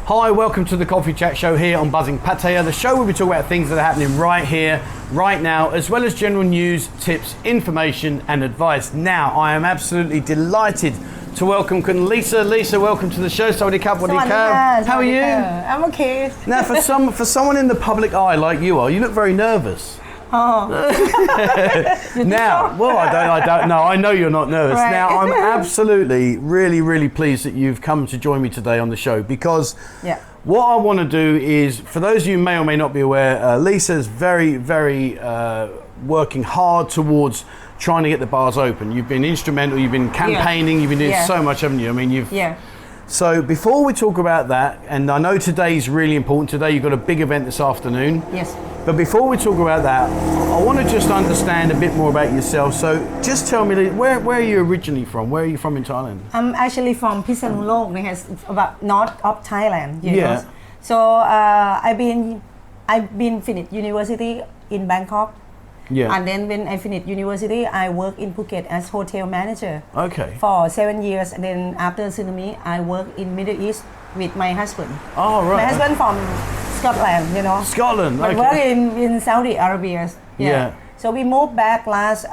Hi, welcome to the Coffee Chat Show here on Buzzing Pattaya, the show where we talk about things that are happening right here, right now, as well as general news, tips, information and advice. Now, I am absolutely delighted to welcome Lisa. Lisa, welcome to the show. Sawadee Cup, How are you? I'm okay. Now, for someone in the public eye like you are, you look very nervous. Oh. Now, well, I don't know. I know you're not nervous. Right. Now, I'm absolutely, really pleased that you've come to join me today on the show because what I want to do is, for those of you who may or may not be aware, Lisa's very working hard towards trying to get the bars open. You've been instrumental, you've been campaigning, you've been doing so much, haven't you? I mean, So before we talk about that, and I know today's really important, today you've got a big event this afternoon. Yes. But before we talk about that, I want to just understand a bit more about yourself. So just tell me, where are you originally from? Where are you from in Thailand? I'm actually from Pisanulok, it's about north of Thailand. You know? So I've been finished university in Bangkok. Yeah. And then when I finished university, I worked in Phuket as hotel manager. Okay. For 7 years, and then after tsunami, I worked in Middle East with my husband. Oh, right. My husband from Scotland, you know. Scotland, but okay. work in Saudi Arabia. Yeah. So we moved back last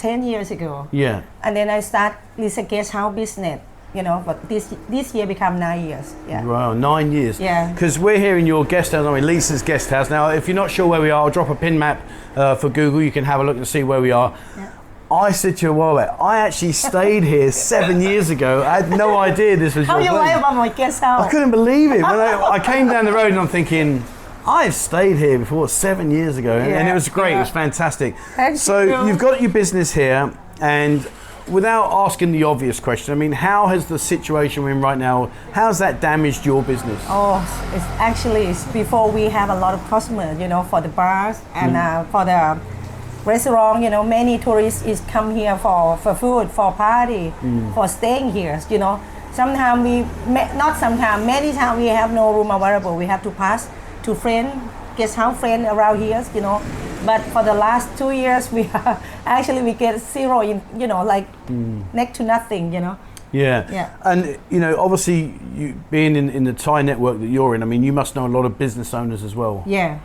10 years ago. Yeah. And then I start this guest house business, you know, but this year become 9 years. Yeah. Wow, 9 years. Yeah. Because we're here in your guest house, I mean Lisa's guest house. Now, if you're not sure where we are, I'll drop a pin map for Google. You can have a look and see where we are. Yeah. I said to you a while back, I actually stayed here 7 years ago. I had no idea this was your place. How you lie about my guest house? I couldn't believe it. When I came down the road and I'm thinking, I've stayed here before 7 years ago, and it was great. It was fantastic. So you've got your business here, and without asking the obvious question, I mean, how has the situation we're in right now, how's that damaged your business? Oh, it's before we have a lot of customers, you know, for the bars and for the restaurant, you know, many tourists come here for food, for party, for staying here, you know. Many times we have no room available. We have to pass to guest house friend around here, you know. But for the last 2 years, we get zero in, you know, like next to nothing, you know. Yeah. And, you know, obviously, you being in the Thai network that you're in, I mean, you must know a lot of business owners as well. Yeah.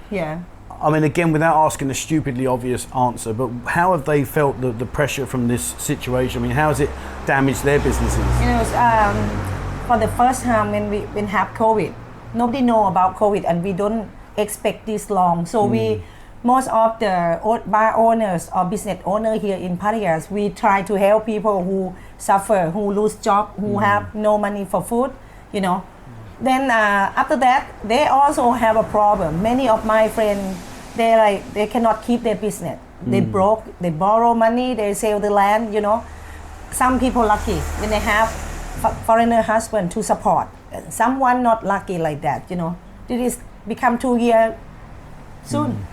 I mean, again, without asking a stupidly obvious answer, but how have they felt the pressure from this situation? I mean, how has it damaged their businesses? You know, for the first time when we have COVID, nobody know about COVID, and we don't expect this long. So most of the bar owners or business owners here in Pattaya, we try to help people who suffer, who lose job, who have no money for food, you know. Then after that, they also have a problem. Many of my friends, they cannot keep their business. They broke, they borrow money, they sell the land, you know. Some people lucky when they have foreigner husband to support. Someone not lucky like that, you know. It is become 2 years soon.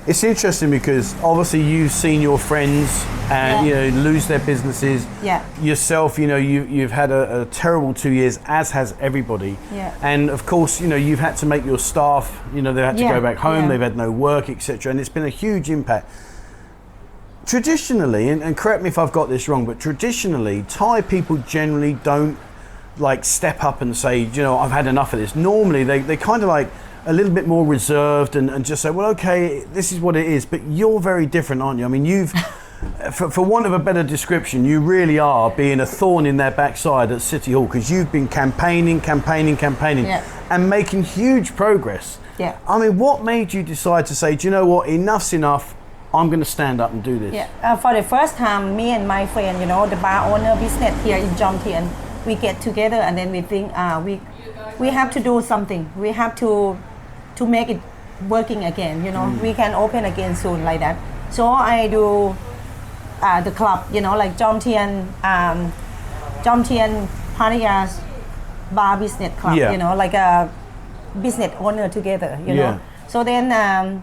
It's interesting because obviously you've seen your friends and you know lose their businesses. Yeah. Yourself, you know, you've had a terrible 2 years, as has everybody. Yeah. And of course, you know, you've had to make your staff, you know, they had to go back home, they've had no work, etc. And it's been a huge impact. Traditionally, and correct me if I've got this wrong, but traditionally, Thai people generally don't like step up and say, you know, I've had enough of this. Normally, they kind of like a little bit more reserved and just say, well, okay, this is what it is. But you're very different, aren't you? I mean, you've, for want of a better description, you really are being a thorn in their backside at City Hall because you've been campaigning and making huge progress. Yeah. I mean, what made you decide to say, do you know what, enough's enough, I'm going to stand up and do this? Yeah. For the first time, me and my friend, you know, the bar owner business here in Jomtien, we get together and then we think we have to do something. We have to make it working again, you know. We can open again soon like that. So I do the club, you know, like Jomtien Pattaya's bar business club, you know, like a business owner together, you know. So then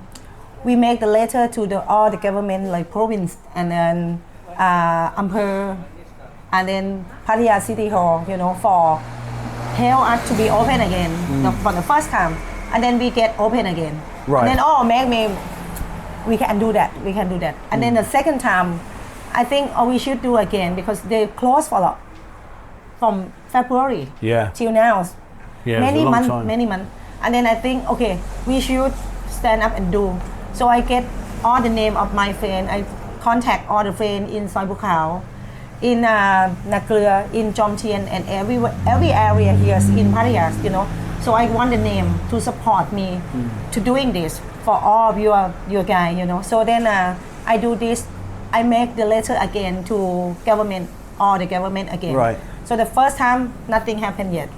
we make the letter to all the government, like province and then Ampere and then Pattaya City Hall, you know, for help us to be open again for the first time. And then we get open again. Right. And then, we can do that. And then the second time, I think we should do again because they closed from February till now. Yeah, it was a long time. many months. And then I think, okay, we should stand up and do. So I get all the name of my friend. I contact all the friends in Soi Bukhao, in Naklua, in Jomtien, and every area here in Pattaya, you know. So I want the name to support me to doing this for all of your guys, you know. So then I do this. I make the letter again to government, all the government again. Right. So the first time nothing happened yet,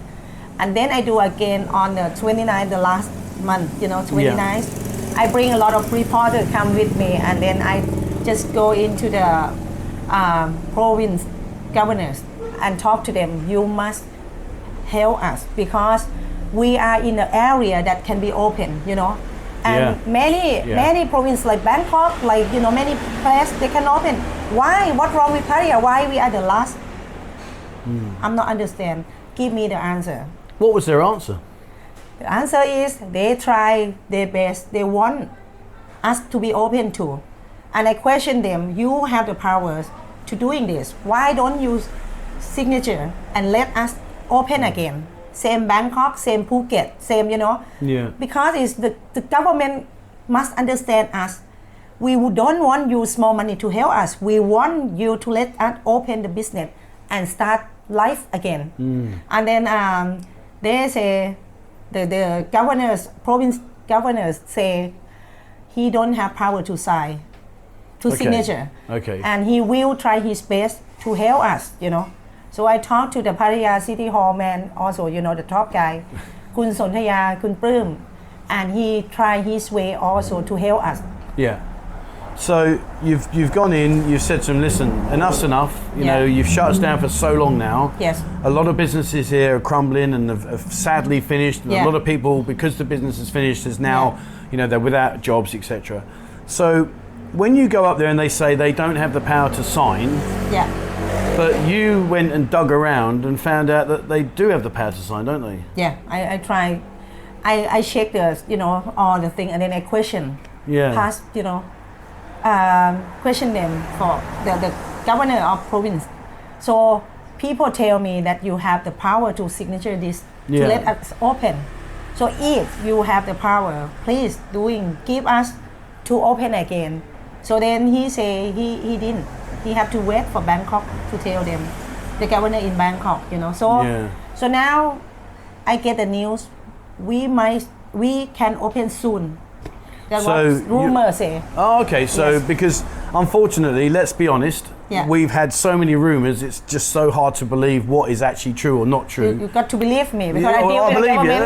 and then I do again on the 29th, the last month, you know, 29th. Yeah. I bring a lot of reporters come with me, and then I just go into the province governors and talk to them. You must help us because we are in an area that can be open, you know. And many provinces like Bangkok, like, you know, many places they can open. Why? What's wrong with Pattaya? Why we are the last? I'm not understand. Give me the answer. What was their answer? The answer is they try their best. They want us to be open too. And I question them. You have the powers to doing this. Why don't you signature and let us open again? Same Bangkok, same Phuket, same, you know. Yeah. Because it's the government must understand us. We don't want you small money to help us. We want you to let us open the business and start life again. And then they say, the governors, province governors say he don't have power to sign, to signature. Okay. And he will try his best to help us, you know. So I talked to the Pattaya City Hall man, also, you know, the top guy, Kun Sontaya, Kun Prym, and he tried his way also to help us. Yeah. So you've gone in, you've said to them, listen, enough's enough. You know, you've shut us down for so long now. Yes. A lot of businesses here are crumbling and have sadly finished. And a lot of people, because the business is finished, is now, you know, they're without jobs, etc. So when you go up there and they say they don't have the power to sign, but you went and dug around and found out that they do have the power to sign, don't they? Yeah, I try. I check the, you know, all the thing, and then I question. Past, you know, question them for the governor of province. So people tell me that you have the power to signature this, to let us open. So if you have the power, please give us to open again. So then he say he didn't. He have to wait for Bangkok to tell them, the governor in Bangkok, you know. So now I get the news, we can open soon. That was rumor say. Oh, okay. So because unfortunately, let's be honest, we've had so many rumors. It's just so hard to believe what is actually true or not true. You got to believe me because I deal with the government.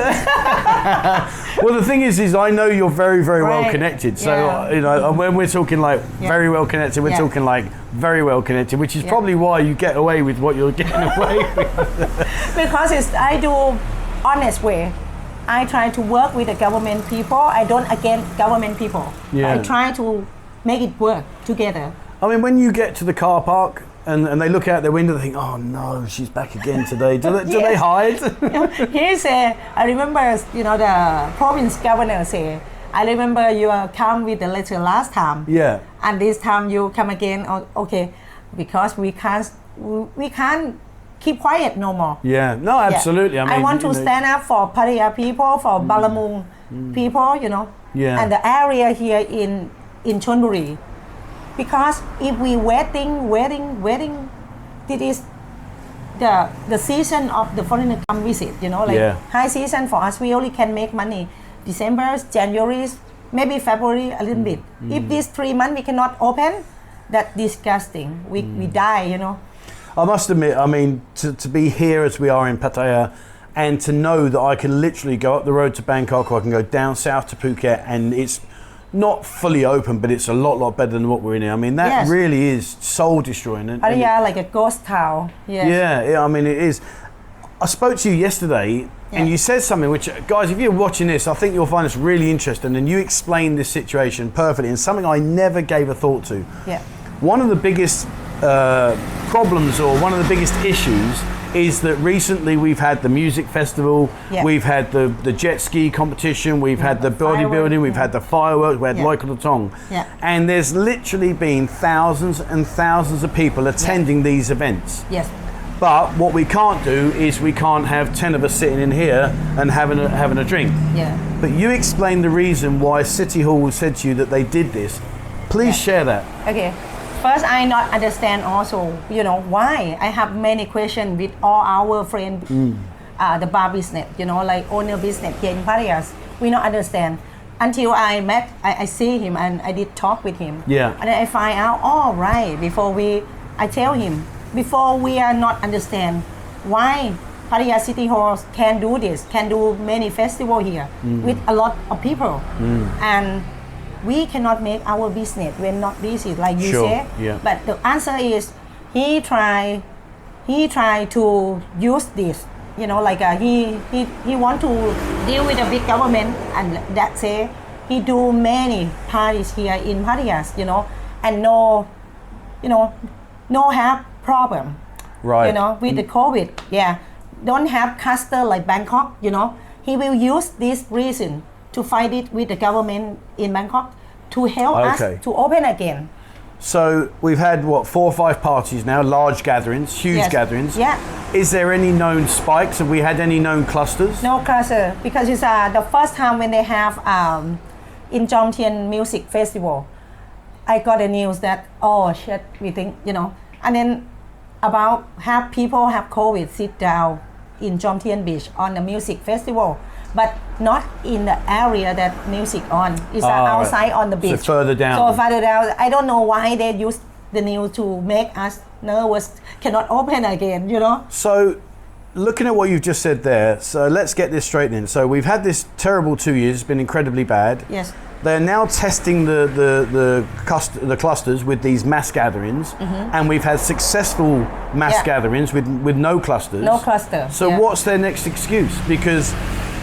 Well, the thing is I know you're very, very well connected. So you know, when we're talking like very well connected, we're talking like very well connected, which is probably why you get away with what you're getting away with. Because I do honest way. I try to work with the government people. I don't against government people. I try to make it work together. I mean, when you get to the car park and they look out their window, they think, "Oh no, she's back again today." Do they hide? He said, "I remember, you know, the province governor say, I remember you come with the letter last time. Yeah. And this time you come again. Okay, because we can't keep quiet no more." Yeah, no, absolutely. I want to stand up for Pattaya people, for Balamung people, you know, and the area here in Chonburi. Because if we waiting, this is the season of the foreigner come visit, you know, like high season for us. We only can make money December, January, maybe February a little bit. If these 3 months we cannot open, that's disgusting. We die, you know. I must admit, I mean, to be here as we are in Pattaya and to know that I can literally go up the road to Bangkok or I can go down south to Phuket and it's not fully open, but it's a lot better than what we're in here. I mean, that really is soul destroying. Pattaya, like a ghost town. Yeah, I mean, it is. I spoke to you yesterday and you said something which, guys, if you're watching this, I think you'll find this really interesting, and you explained this situation perfectly and something I never gave a thought to. One of the biggest problems or one of the biggest issues is that recently we've had the music festival, we've had the jet ski competition, we've had the bodybuilding, we've had the fireworks, we had Loi Krathong. And there's literally been thousands and thousands of people attending these events. But what we can't do is we can't have 10 of us sitting in here and having a drink. Yeah. But you explained the reason why City Hall said to you that they did this. Please share that. Okay. First, I not understand also, why. I have many questions with all our friends, the bar business, like owner business here in Pattaya. We not understand. Until I see him and I did talk with him. Yeah. And then I find out, right, I tell him, before we are not understand why Pattaya City Hall can do this, can do many festival here with a lot of people. And we cannot make our business when not busy, like you say. Yeah. But the answer is he try to use this, he want to deal with the big government, and that say he do many parties here in Pattaya, and no have problem, right? With the COVID, don't have cluster like Bangkok, he will use this reason to fight it with the government in Bangkok to help us to open again. So we've had 4 or 5 parties now, large gatherings, huge gatherings. Yeah. Is there any known spikes? Have we had any known clusters? No cluster, because it's the first time when they have in Jomtien Music Festival. I got the news that we think and then about half people have COVID sit down in Jomtien Beach on the music festival, but not in the area that music on. It's outside on the beach. So further down. I don't know why they use the news to make us nervous, cannot open again, So looking at what you've just said there, so let's get this straight in. So we've had this terrible 2 years, it's been incredibly bad. Yes. They're now testing the clusters with these mass gatherings, and we've had successful mass gatherings with no clusters. No cluster. So what's their next excuse? Because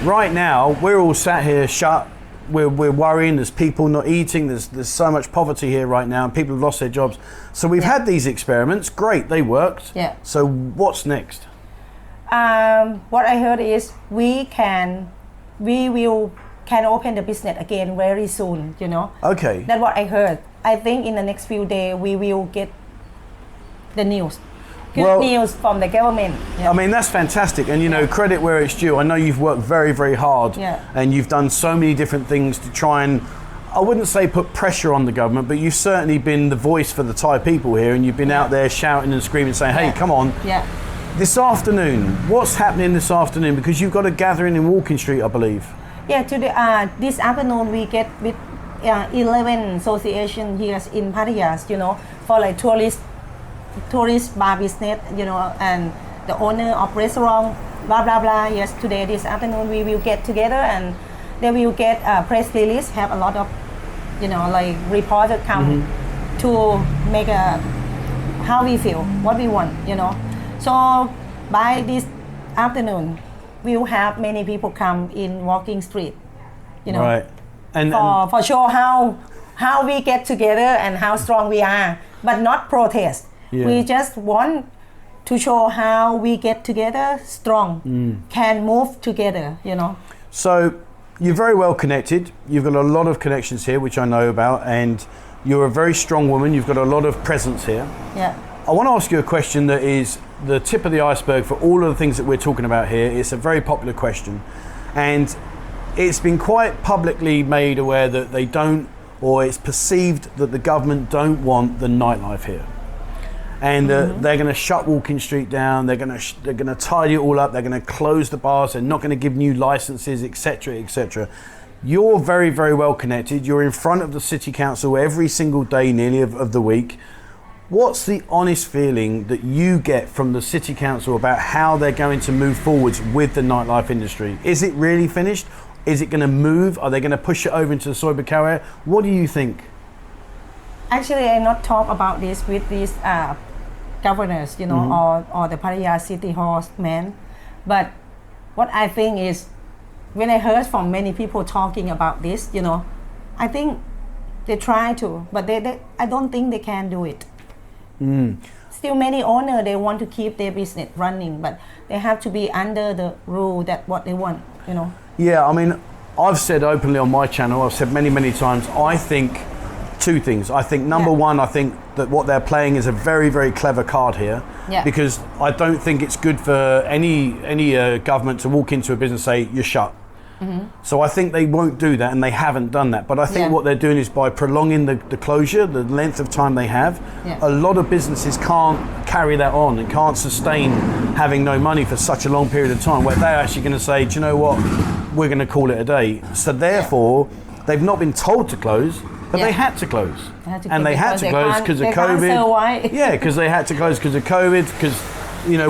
right now we're all sat here shut. We're worrying. There's people not eating. There's so much poverty here right now, and people have lost their jobs. So we've had these experiments. Great, they worked. Yeah. So what's next? What I heard is we will open the business again very soon, Okay. That's what I heard. I think in the next few days we will get the news. Good news from the government. Yeah. I mean, that's fantastic. And, credit where it's due. I know you've worked very, very hard. Yeah. And you've done so many different things to try and, I wouldn't say put pressure on the government, but you've certainly been the voice for the Thai people here. And you've been out there shouting and screaming, saying, hey, come on. Yeah. This afternoon, what's happening this afternoon? Because you've got a gathering in Walking Street, I believe. Yeah, this afternoon we get with 11 association here in Pattaya, for like tourist bar business, and the owner of restaurant, blah blah blah. Yes, this afternoon we will get together and they will get a press release, have a lot of, like reporters come to make how we feel, what we want, So by this afternoon, we will have many people come in Walking Street, Right. And for show how we get together and how strong we are, but not protest. Yeah. We just want to show how we get together strong, can move together, So you're very well connected. You've got a lot of connections here, which I know about, and you're a very strong woman. You've got a lot of presence here. Yeah. I want to ask you a question that is the tip of the iceberg for all of the things that we're talking about here. It's a very popular question, and it's been quite publicly made aware that they don't, or it's perceived that the government don't want the nightlife here, and they're going to shut Walking Street down. They're going to tidy it all up. They're going to close the bars. They're not going to give new licenses, etc., etc. You're very, very well connected. You're in front of the city council every single day, nearly of the week. What's the honest feeling that you get from the city council about how they're going to move forwards with the nightlife industry? Is it really finished? Is it going to move? Are they going to push it over into the Soibakau area? What do you think? Actually, I not talk about this with these governors, or the Pattaya City Hall man. But what I think is, when I heard from many people talking about this, I think they try to, but I don't think they can do it. Still many owners, they want to keep their business running, but they have to be under the rule that what they want, Yeah, I mean, I've said openly on my channel, I've said many, many times, I think two things. I think number one, I think that what they're playing is a very, very clever card here, because I don't think it's good for any government to walk into a business and say you're shut. So I think they won't do that, and they haven't done that. But I think what they're doing is by prolonging the closure, the length of time they have, a lot of businesses can't carry that on and can't sustain having no money for such a long period of time, where they're actually going to say, do you know what, we're going to call it a day. So therefore, they've not been told to close, but they had to close. They had to close because of COVID. Yeah, because they had to close because of COVID, because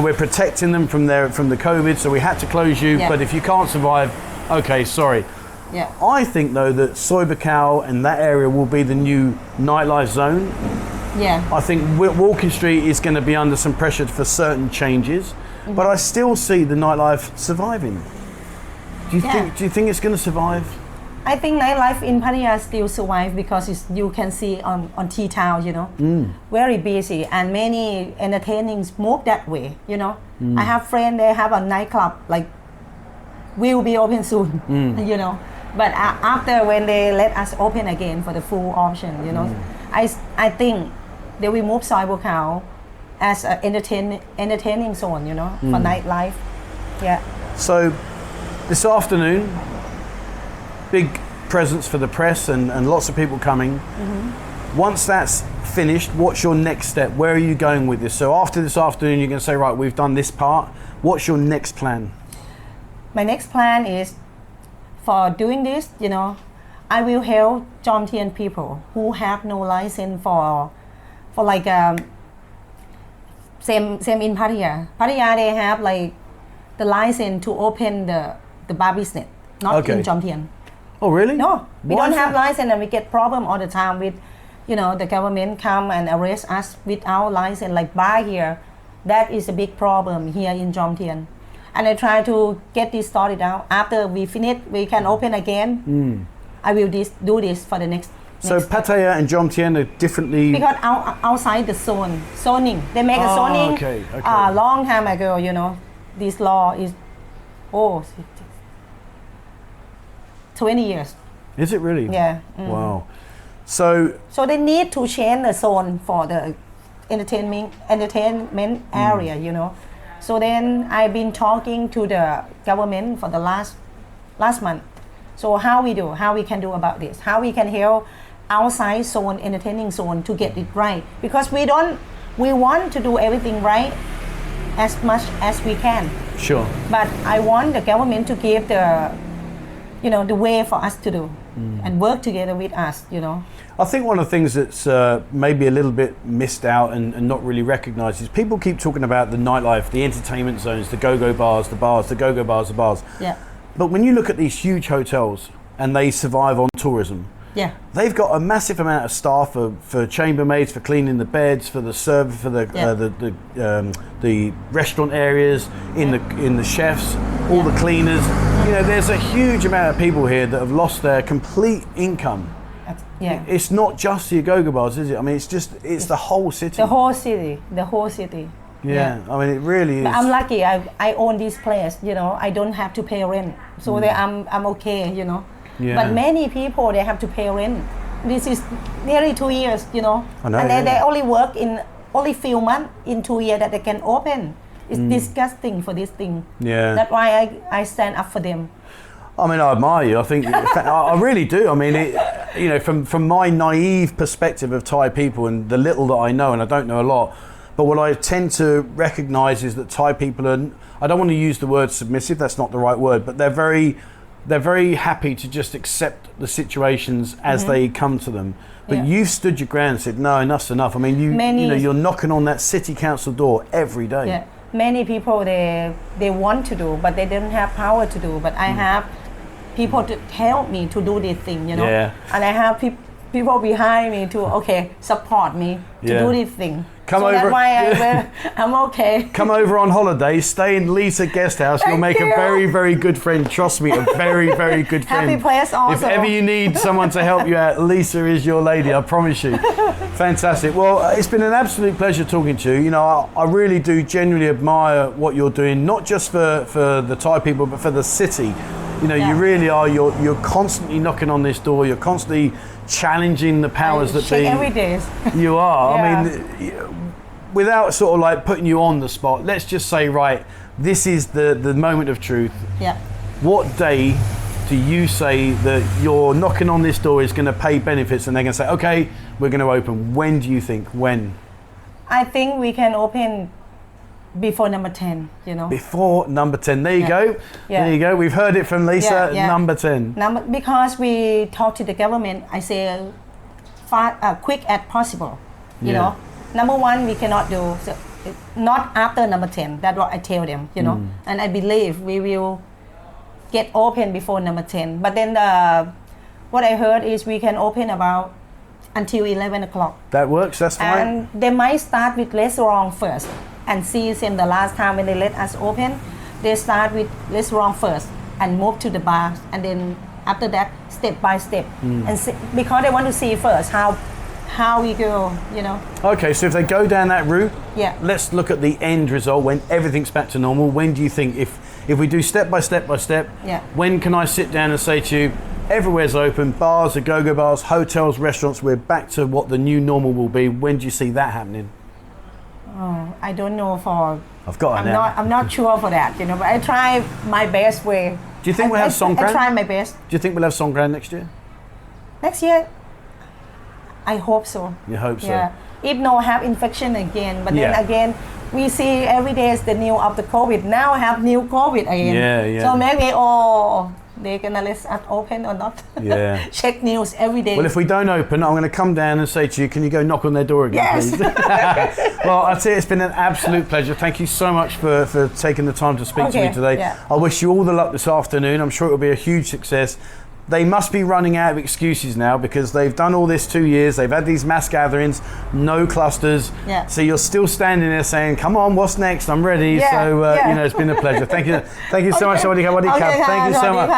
we're protecting them from the COVID, so we had to close you. But if you can't survive, okay, sorry. I think though that Soibacau and that area will be the new nightlife zone. I think Walking Street is going to be under some pressure for certain changes, but I still see the nightlife surviving. Do you think it's going to survive? I think nightlife in Pattaya still survive because you can see on T-Town, very busy, and many entertainings move that way, I have friends, they have a nightclub, like, will be open soon, But after when they let us open again for the full option, I think they will move Soibacau as an entertaining zone, for nightlife. So this afternoon, big presence for the press and lots of people coming. Once that's finished, what's your next step? Where are you going with this? So after this afternoon, you're going to say, right, we've done this part. What's your next plan? My next plan is for doing this, I will help Jomtien people who have no license for like same in Pattaya. Pattaya, they have like the license to open the bar business, not in Jomtien. Oh, really? No, we don't have license, and we get problem all the time with, the government come and arrest us without license, like bar here. That is a big problem here in Jomtien. And I try to get this sorted out. After we finish, we can open again. I will do this for the next. So Pattaya and Jomtien are differently. Because outside the zoning, they make a zoning. Okay. Long time ago, this law is 20 years. Is it really? Yeah. Wow. So they need to change the zone for the entertainment area, So then I've been talking to the government for the last month. So how we can do about this? How we can help outside zone, entertaining zone to get it right? Because we want to do everything right as much as we can. Sure. But I want the government to give the way for us to do and work together with us, I think one of the things that's maybe a little bit missed out and not really recognised is people keep talking about the nightlife, the entertainment zones, the go-go bars, the go-go bars, the bars. Yeah. But when you look at these huge hotels and they survive on tourism, they've got a massive amount of staff for chambermaids, for cleaning the beds, for the server, for the restaurant areas, in the chefs, all the cleaners. There's a huge amount of people here that have lost their complete income. It's not just the go-go bars, is it? I mean, it's the whole city. The whole city. Yeah. I mean, it really is. But I'm lucky. I own this place. I don't have to pay rent, so I'm okay. But many people, they have to pay rent. This is nearly 2 years. I know, and they only work in only few months in 2 years that they can open. It's disgusting for this thing. Yeah. That's why I stand up for them. I mean, I admire you. I think I really do. I mean, from my naive perspective of Thai people and the little that I know, and I don't know a lot, but what I tend to recognise is that Thai people are. I don't want to use the word submissive. That's not the right word, but they're very happy to just accept the situations as they come to them. But you've stood your ground and said, no, enough's enough. I mean, you're knocking on that city council door every day. Yeah. Many people, they want to do, but they don't have power to do. But I have people to help me to do this thing, Yeah. And I have people behind me to, support me to do this thing. That's why I'm okay. Come over on holiday, stay in Lisa Guest House. You'll make a very, very good friend. Trust me, a very, very good friend. Happy place also. If ever you need someone to help you out, Lisa is your lady, I promise you. Fantastic. Well, it's been an absolute pleasure talking to you. I really do genuinely admire what you're doing, not just for the Thai people, but for the city. You really are. You're constantly knocking on this door. You're constantly challenging the powers that check be. every day. You are. Yeah. I mean, without sort of like putting you on the spot, let's just say, right, this is the moment of truth. Yeah. What day do you say that you're knocking on this door is going to pay benefits and they're going to say, okay, we're going to open? When do you think? When? I think we can open before number 10, you know. Before number 10. There you go. Yeah. There you go. We've heard it from Lisa. Number 10. Because we talk to the government, I say quick as possible, you know. Number 1, we cannot do, so not after number 10. That's what I tell them, you know. And I believe we will get open before number 10. But then what I heard is we can open about until 11 o'clock. That works, that's fine. And they might start with restaurant first. And see, same the last time when they let us open, they start with restaurant first and move to the bar. And then after that, step by step. And because they want to see first how we go, you know. Okay, so if they go down that route, let's look at the end result when everything's back to normal. When do you think, if we do step by step by step, when can I sit down and say to you, everywhere's open, bars, the go-go bars, hotels, restaurants, we're back to what the new normal will be. When do you see that happening? Oh, I don't know for... I'm not sure for that, you know, but I try my best way. Do you think we'll have Songkran? I try my best. Do you think we'll have Songkran next year? Next year? I hope so. You hope so? Yeah. If no have infection again, but then again, we see every day is the new of the COVID. Now have new COVID again. Yeah. So maybe, they're gonna let us open or not. Yeah. Check news every day. Well, if we don't open, I'm going to come down and say to you, can you go knock on their door again, please? Well, I'd say it's been an absolute pleasure. Thank you so much for taking the time to speak to me today. Yeah. I wish you all the luck this afternoon. I'm sure it'll be a huge success. They must be running out of excuses now because they've done all this 2 years. They've had these mass gatherings, no clusters. Yeah. So you're still standing there saying, come on, what's next? I'm ready. Yeah. So, you know, it's been a pleasure. Thank you so much. Thank you so much.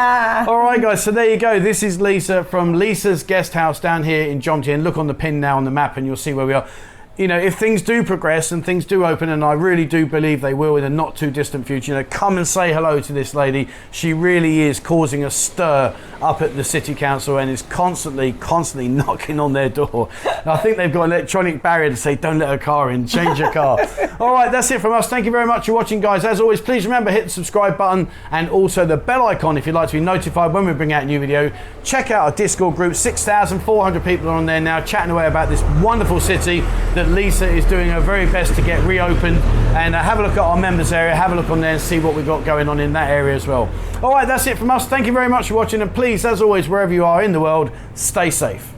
All right, guys. So there you go. This is Lisa from Lisa's Guest House down here in Jomtien. Look on the pin now on the map and you'll see where we are. You know, if things do progress and things do open, and I really do believe they will in a not too distant future, you know, come and say hello to this lady. She really is causing a stir up at the City Council and is constantly knocking on their door. I think they've got an electronic barrier to say, don't let her car in, change your car. All right, that's it from us. Thank you very much for watching, guys. As always, please remember, hit the subscribe button and also the bell icon if you'd like to be notified when we bring out a new video. Check out our Discord group. 6,400 people are on there now chatting away about this wonderful city that Lisa is doing her very best to get reopened. And have a look at our members area, have a look on there and see what we've got going on in that area as well. All right, that's it from us. Thank you very much for watching, and please, as always, wherever you are in the world, stay safe.